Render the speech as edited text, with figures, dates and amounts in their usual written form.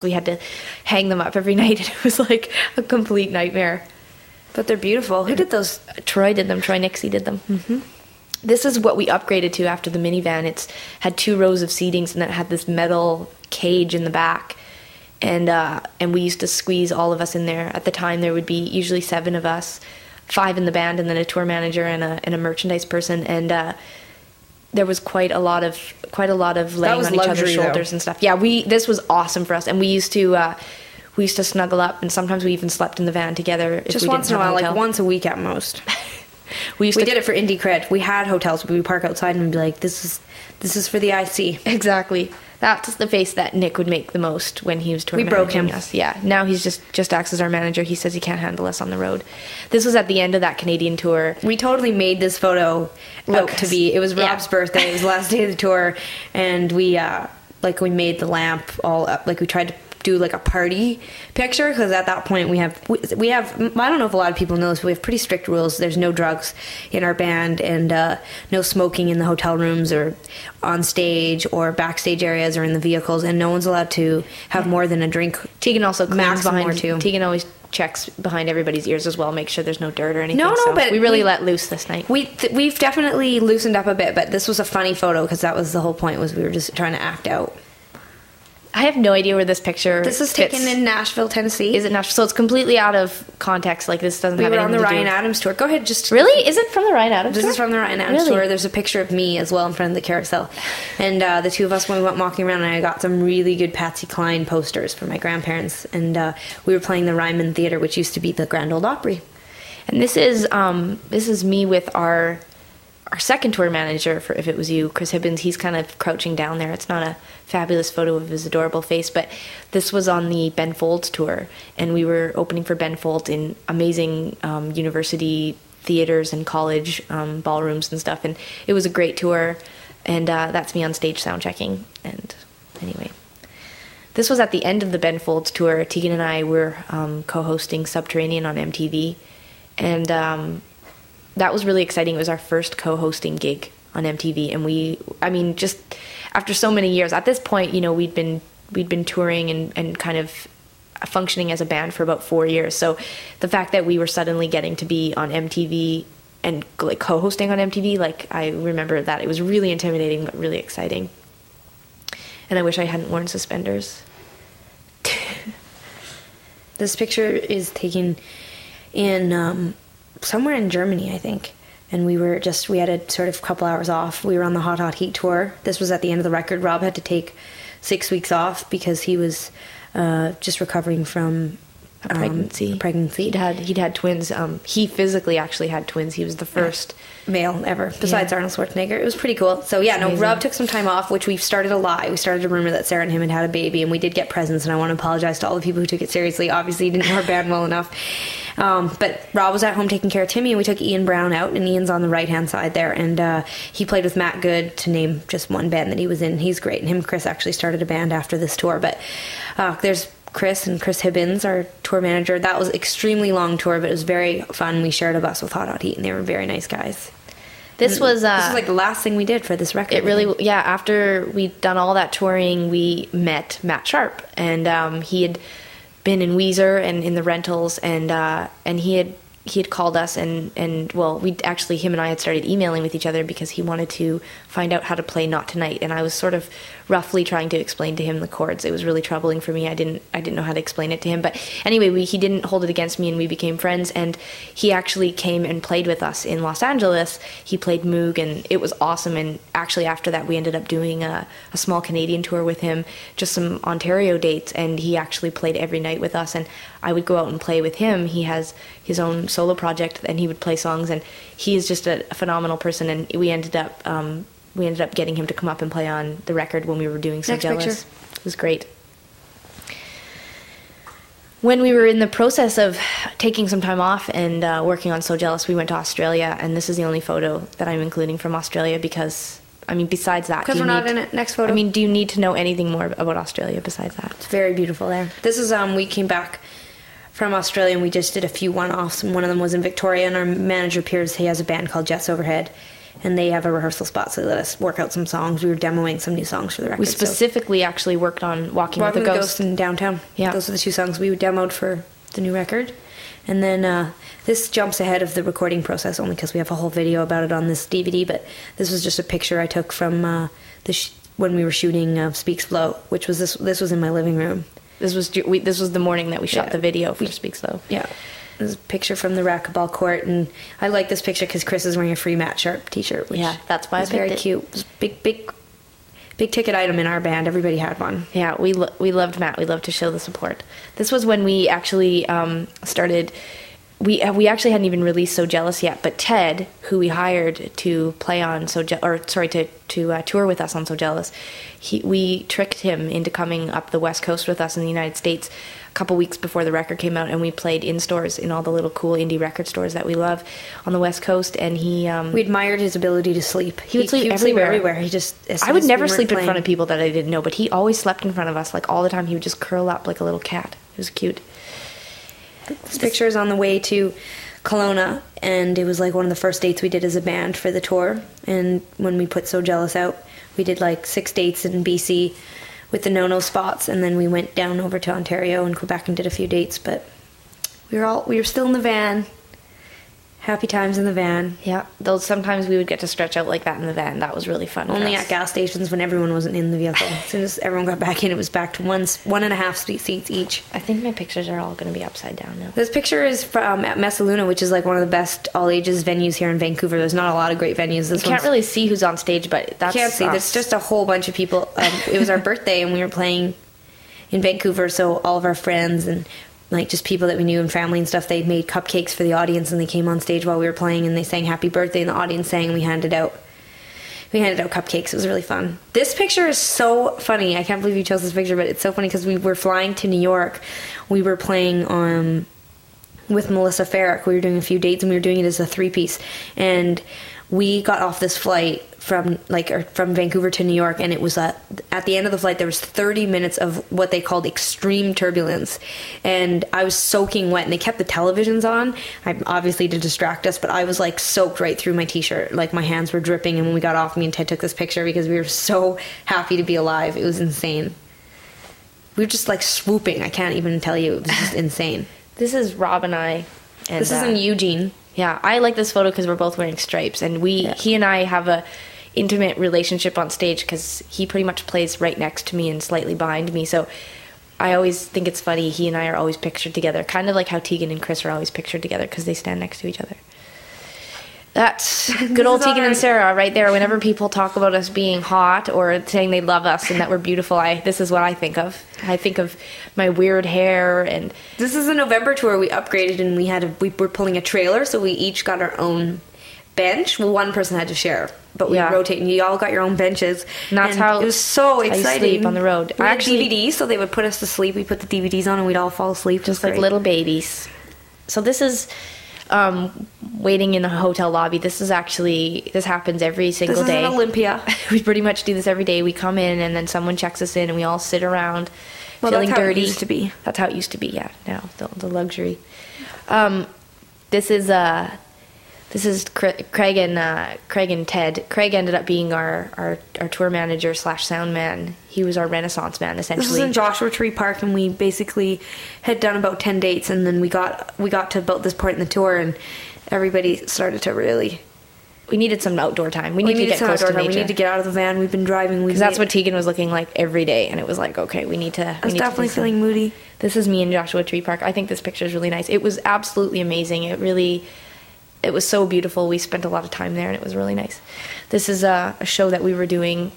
We had to hang them up every night, and it was like a complete nightmare. But they're beautiful. Who did those? Troy did them. Troy Nixie did them. Mm-hmm. This is what we upgraded to after the minivan. It's had 2 rows of seatings, and then it had this metal cage in the back. And we used to squeeze all of us in there. At the time, there would be usually 7 of us, 5 in the band, and then a tour manager and a merchandise person. And there was quite a lot of laying on each other's shoulders and stuff. Yeah, this was awesome for us, and we used to snuggle up, and sometimes we even slept in the van together. Just once in a while, like once a week at most. we did it for Indie Cred. We had hotels, but we would park outside and we'd be like, "This is for the IC." Exactly. That's the face that Nick would make the most when he was tour managing. We broke him. Us. Yeah. Now he's just acts as our manager. He says he can't handle us on the road. This was at the end of that Canadian tour. We totally made this photo out to be. It was Rob's birthday. It was the last day of the tour, and we made the lamp all up. Like we tried to do like a party picture, because at that point we have I don't know if a lot of people know this, but we have pretty strict rules. There's no drugs in our band, and no smoking in the hotel rooms or on stage or backstage areas or in the vehicles, and no one's allowed to have more than a drink. Tegan also cleans behind. Or 2. Tegan always checks behind everybody's ears as well, make sure there's no dirt or anything. No, but we really let loose this night. We've definitely loosened up a bit, but this was a funny photo because that was the whole point, was we were just trying to act out. I have no idea where this picture This is fits. taken in Nashville, Tennessee. Is it Nashville? So it's completely out of context. Like, this doesn't have anything to do. We were on the Ryan Adams tour. Go ahead, just... Really? Is it from the Ryan Adams tour? This is from the Ryan Adams tour. There's a picture of me as well in front of the carousel. And the 2 of us, when we went walking around, and I got some really good Patsy Cline posters for my grandparents. And we were playing the Ryman Theatre, which used to be the Grand Ole Opry. And this is me with our second tour manager, for If It Was You, Chris Hibbins. He's kind of crouching down there. It's not a fabulous photo of his adorable face, but this was on the Ben Folds tour, and we were opening for Ben Folds in amazing university theaters and college ballrooms and stuff, and it was a great tour. And that's me on stage sound checking. And anyway, this was at the end of the Ben Folds tour. Tegan and I were co-hosting Subterranean on MTV, and that was really exciting. It was our first co-hosting gig on MTV, and just after so many years, at this point, we'd been touring and kind of functioning as a band for about 4 years. So the fact that we were suddenly getting to be on MTV and like co-hosting on MTV, like, I remember that it was really intimidating but really exciting. And I wish I hadn't worn suspenders. This picture is taken in somewhere in Germany, I think. And we had a sort of couple hours off. We were on the Hot Heat tour. This was at the end of the record. Rob had to take 6 weeks off because he was just recovering from a pregnancy. He'd had twins. He physically actually had twins. He was the first male ever, besides Arnold Schwarzenegger. It was pretty cool. So Rob took some time off, which we started a lie. We started a rumor that Sarah and him had a baby, and we did get presents, and I want to apologize to all the people who took it seriously. Obviously, he didn't know our band well enough. But Rob was at home taking care of Timmy, and we took Ian Brown out, and Ian's on the right-hand side there, and he played with Matt Good, to name just one band that he was in. He's great, and him and Chris actually started a band after this tour. But there's Chris and Chris Hibbins, our tour manager. That was an extremely long tour, but it was very fun. We shared a bus with Hot Heat, and they were very nice guys. This was like the last thing we did for this record. It really, yeah. After we'd done all that touring, we met Matt Sharp, and he had been in Weezer and in the Rentals, and he had called us, and him and I had started emailing with each other because he wanted to find out how to play Not Tonight, and I was sort of roughly trying to explain to him the chords. It was really troubling for me. I didn't know how to explain it to him, but anyway, he didn't hold it against me, and we became friends, and he actually came and played with us in Los Angeles. He played Moog, and it was awesome, and actually after that we ended up doing a small Canadian tour with him, just some Ontario dates, and he actually played every night with us, and I would go out and play with him. He has his own solo project, and he would play songs, and he is just a phenomenal person, and we ended up getting him to come up and play on the record when we were doing So Jealous. Picture. It was great. When we were in the process of taking some time off and working on So Jealous, we went to Australia, and this is the only photo that I'm including from Australia because, besides that... Because we're not in it. Next photo. Do you need to know anything more about Australia besides that? It's very beautiful there. This is, we came back from Australia, and we just did a few one-offs, and one of them was in Victoria, and our manager Piers, he has a band called Jets Overhead, and they have a rehearsal spot, so they let us work out some songs. We were demoing some new songs for the record. We specifically actually worked on Walking with a Ghost in Downtown. Yeah. Those are the two songs we demoed for the new record. And then this jumps ahead of the recording process only because we have a whole video about it on this DVD, but this was just a picture I took from when we were shooting Speaks Flow, which was this was in my living room. This was the morning that we shot the video for Speaks Flow. Yeah. This is a picture from the racquetball court, and I like this picture because Chris is wearing a free Matt Sharp t-shirt, which that's why I picked very it. cute. It was a big ticket item in our band. Everybody had one. Yeah, we loved Matt. We loved to show the support. This was when we actually started. We actually hadn't even released So Jealous yet, but Ted, who we hired to play on to tour with us on So Jealous, we tricked him into coming up the West Coast with us in the United States a couple weeks before the record came out, and we played in stores in all the little cool indie record stores that we love on the West Coast. And we admired his ability to sleep. He would sleep everywhere. He just I would never sleep in front of people that I didn't know, but he always slept in front of us, like all the time. He would just curl up like a little cat. It was cute. This picture is on the way to Kelowna, and it was like one of the first dates we did as a band for the tour. And when we put So Jealous out, we did like 6 dates in BC with the no spots, and then we went down over to Ontario and Quebec and did a few dates. But we were still in the van. Happy times in the van. Yeah, though sometimes we would get to stretch out like that in the van. That was really fun. Only at gas stations when everyone wasn't in the vehicle. As soon as everyone got back in, it was back to 1.5 seats each. I think my pictures are all going to be upside down now. This picture is from at Messaluna, which is like one of the best all-ages venues here in Vancouver. There's not a lot of great venues. You can't really see who's on stage, but that's... Can't see. There's just a whole bunch of people. It was our birthday, and we were playing in Vancouver, so all of our friends and... like just people that we knew and family and stuff, they made cupcakes for the audience, and they came on stage while we were playing and they sang happy birthday, and the audience sang, and we handed out cupcakes. It was really fun. This picture is so funny. I can't believe you chose this picture, but it's so funny because we were flying to New York. We were playing with Melissa Farrick. We were doing a few dates, and we were doing it as a 3-piece, and we got off this flight from Vancouver to New York, and it was at the end of the flight there was 30 minutes of what they called extreme turbulence, and I was soaking wet, and they kept the televisions on, obviously to distract us, but I was like soaked right through my t-shirt, like my hands were dripping. And when we got off, me and Ted took this picture because we were so happy to be alive. It was insane. We were just like swooping. I can't even tell you. It was just insane. This is Rob and I. And, this is in Eugene. Yeah, I like this photo because we're both wearing stripes, and he and I have a intimate relationship on stage because he pretty much plays right next to me and slightly behind me. So I always think it's funny. He and I are always pictured together, kind of like how Tegan and Chris are always pictured together because they stand next to each other. That's good old Tegan and Sarah right there. Whenever people talk about us being hot or saying they love us and that we're beautiful, this is what I think of. I think of my weird hair. And this is a November tour. We upgraded, and we were pulling a trailer, so we each got our own bench. Well, one person had to share, but we rotate, and you all got your own benches. And that's how it was so exciting. Sleep on the road. We had DVDs, so they would put us to sleep. We put the DVDs on, and we'd all fall asleep, just like little babies. So this is waiting in a hotel lobby. This happens every single day. This is an Olympia. We pretty much do this every day. We come in, and then someone checks us in, and we all sit around feeling that's dirty. How it used to be. That's how it used to be. Yeah, now the luxury. This is Craig and Ted. Craig ended up being our tour manager / sound man. He was our Renaissance man, essentially. This was in Joshua Tree Park, and we basically had done about 10 dates, and then we got to about this point in the tour, and everybody started to really... We needed some outdoor time. We needed to get close to nature. We need to get out of the van. We've been driving. Because that's what Tegan was looking like every day, and it was like, okay, we need to... I was definitely feeling moody. This is me in Joshua Tree Park. I think this picture is really nice. It was absolutely amazing. It was so beautiful. We spent a lot of time there, and it was really nice. This is a show that we were doing